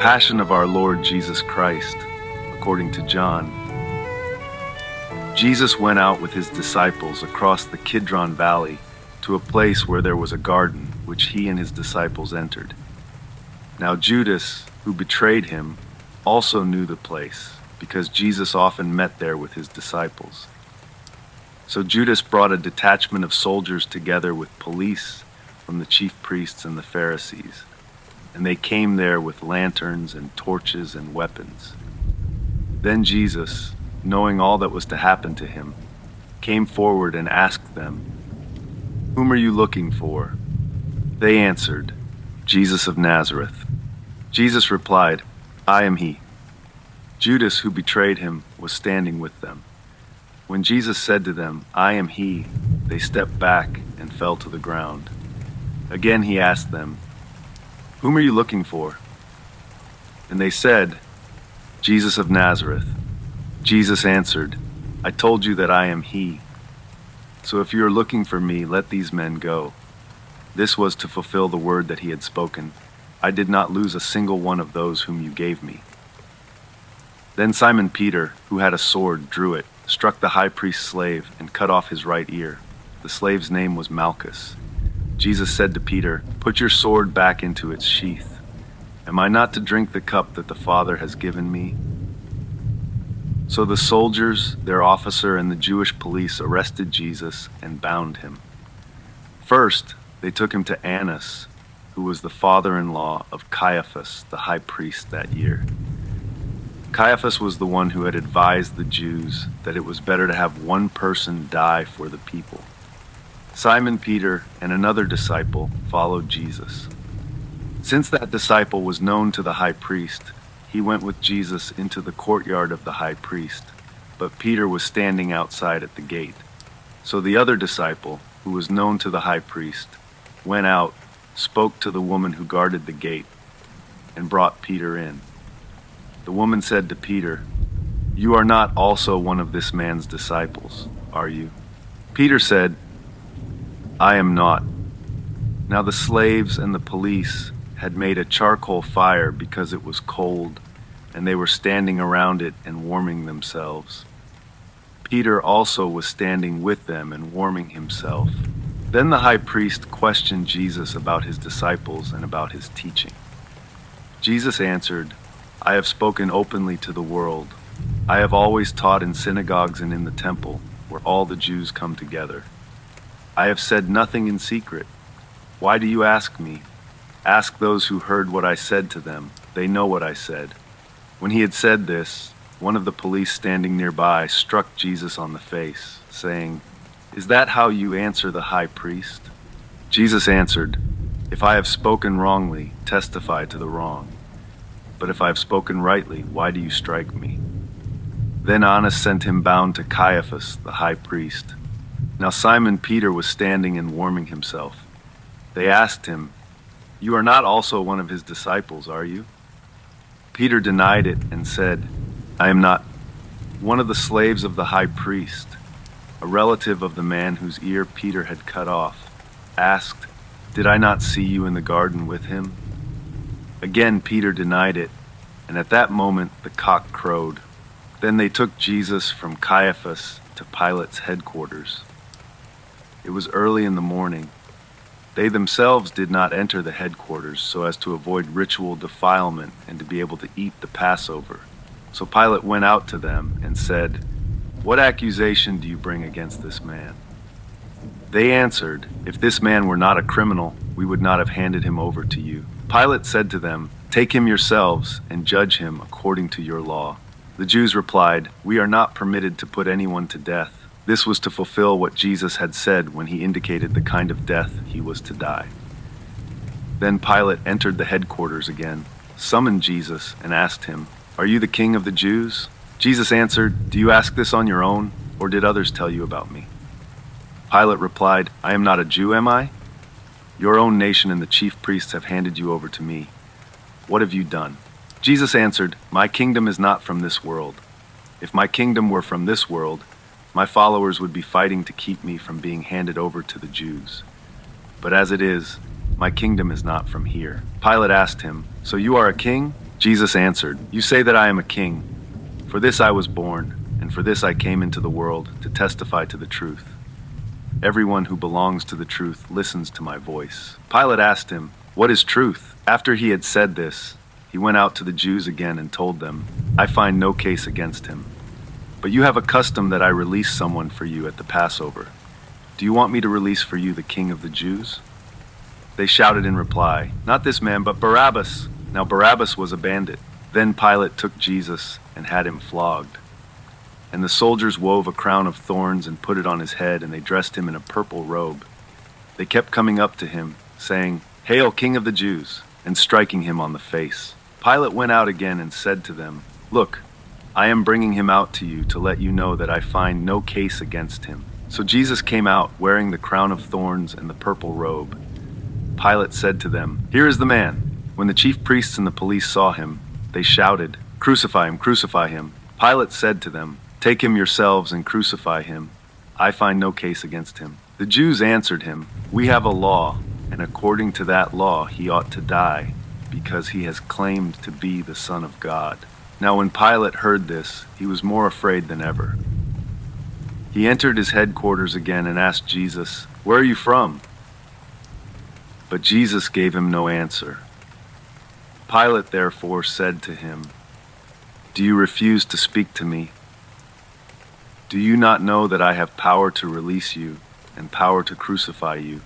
Passion of our Lord Jesus Christ, according to John. Jesus went out with his disciples across the Kidron Valley to a place where there was a garden, which he and his disciples entered. Now Judas, who betrayed him, also knew the place, because Jesus often met there with his disciples. So Judas brought a detachment of soldiers together with police from the chief priests and the Pharisees, and they came there with lanterns and torches and weapons. Then Jesus, knowing all that was to happen to him, came forward and asked them, "Whom are you looking for?" They answered, "Jesus of Nazareth." Jesus replied, "I am he." Judas, who betrayed him, was standing with them. When Jesus said to them, "I am he," they stepped back and fell to the ground. Again he asked them, "Whom are you looking for?" And they said, "Jesus of Nazareth." Jesus answered, "I told you that I am he. So if you are looking for me, let these men go." This was to fulfill the word that he had spoken, "I did not lose a single one of those whom you gave me." Then Simon Peter, who had a sword, drew it, struck the high priest's slave, and cut off his right ear. The slave's name was Malchus. Jesus said to Peter, "Put your sword back into its sheath. Am I not to drink the cup that the Father has given me?" So the soldiers, their officer, and the Jewish police arrested Jesus and bound him. First, they took him to Annas, who was the father-in-law of Caiaphas, the high priest that year. Caiaphas was the one who had advised the Jews that it was better to have one person die for the people. Simon Peter and another disciple followed Jesus. Since that disciple was known to the high priest, he went with Jesus into the courtyard of the high priest, but Peter was standing outside at the gate. So the other disciple, who was known to the high priest, went out, spoke to the woman who guarded the gate, and brought Peter in. The woman said to Peter, "You are not also one of this man's disciples, are you?" Peter said, "I am not." Now the slaves and the police had made a charcoal fire because it was cold, and they were standing around it and warming themselves. Peter also was standing with them and warming himself. Then the high priest questioned Jesus about his disciples and about his teaching. Jesus answered, "I have spoken openly to the world. I have always taught in synagogues and in the temple, where all the Jews come together. I have said nothing in secret. Why do you ask me? Ask those who heard what I said to them. They know what I said." When he had said this, one of the police standing nearby struck Jesus on the face, saying, "Is that how you answer the high priest?" Jesus answered, "If I have spoken wrongly, testify to the wrong. But if I have spoken rightly, why do you strike me?" Then Annas sent him bound to Caiaphas, the high priest. Now Simon Peter was standing and warming himself. They asked him, "You are not also one of his disciples, are you?" Peter denied it and said, "I am not." One of the slaves of the high priest, a relative of the man whose ear Peter had cut off, asked, "Did I not see you in the garden with him?" Again Peter denied it, and at that moment the cock crowed. Then they took Jesus from Caiaphas to Pilate's headquarters. It was early in the morning. They themselves did not enter the headquarters so as to avoid ritual defilement and to be able to eat the Passover. So Pilate went out to them and said, "What accusation do you bring against this man?" They answered, "If this man were not a criminal, we would not have handed him over to you." Pilate said to them, "Take him yourselves and judge him according to your law." The Jews replied, "We are not permitted to put anyone to death." This was to fulfill what Jesus had said when he indicated the kind of death he was to die. Then Pilate entered the headquarters again, summoned Jesus, and asked him, "Are you the king of the Jews?" Jesus answered, "Do you ask this on your own, or did others tell you about me?" Pilate replied, "I am not a Jew, am I? Your own nation and the chief priests have handed you over to me. What have you done?" Jesus answered, "My kingdom is not from this world. If my kingdom were from this world, my followers would be fighting to keep me from being handed over to the Jews. But as it is, my kingdom is not from here." Pilate asked him, "So you are a king?" Jesus answered, "You say that I am a king. For this I was born, and for this I came into the world, to testify to the truth. Everyone who belongs to the truth listens to my voice." Pilate asked him, "What is truth?" After he had said this, he went out to the Jews again and told them, "I find no case against him. But you have a custom that I release someone for you at the Passover. Do you want me to release for you the king of the Jews?" They shouted in reply, "Not this man, but Barabbas." Now Barabbas was a bandit. Then Pilate took Jesus and had him flogged. And the soldiers wove a crown of thorns and put it on his head, and they dressed him in a purple robe. They kept coming up to him, saying, "Hail, King of the Jews," and striking him on the face. Pilate went out again and said to them, "Look, I am bringing him out to you to let you know that I find no case against him." So Jesus came out wearing the crown of thorns and the purple robe. Pilate said to them, "Here is the man." When the chief priests and the police saw him, they shouted, "Crucify him, crucify him." Pilate said to them, "Take him yourselves and crucify him. I find no case against him." The Jews answered him, "We have a law, and according to that law he ought to die, because he has claimed to be the Son of God." Now when Pilate heard this, he was more afraid than ever. He entered his headquarters again and asked Jesus, "Where are you from?" But Jesus gave him no answer. Pilate therefore said to him, "Do you refuse to speak to me? Do you not know that I have power to release you and power to crucify you?"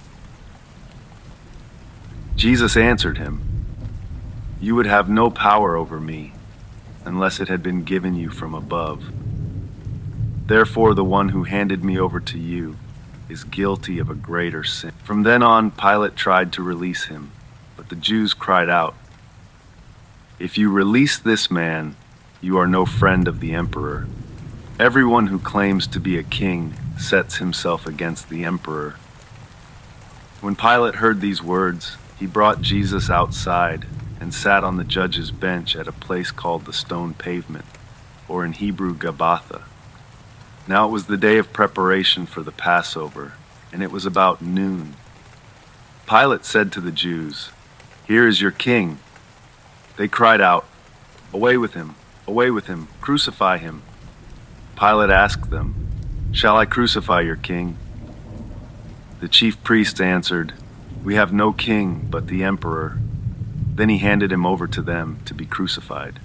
Jesus answered him, "You would have no power over me unless it had been given you from above. Therefore the one who handed me over to you is guilty of a greater sin." From then on, Pilate tried to release him, but the Jews cried out, "If you release this man, you are no friend of the emperor. Everyone who claims to be a king sets himself against the emperor." When Pilate heard these words, he brought Jesus outside and sat on the judge's bench at a place called the Stone Pavement, or in Hebrew Gabbatha. Now it was the day of preparation for the Passover, and it was about noon. Pilate said to the Jews, "Here is your king." They cried out, "Away with him! Away with him! Crucify him!" Pilate asked them, "Shall I crucify your king?" The chief priests answered, "We have no king but the emperor." Then he handed him over to them to be crucified.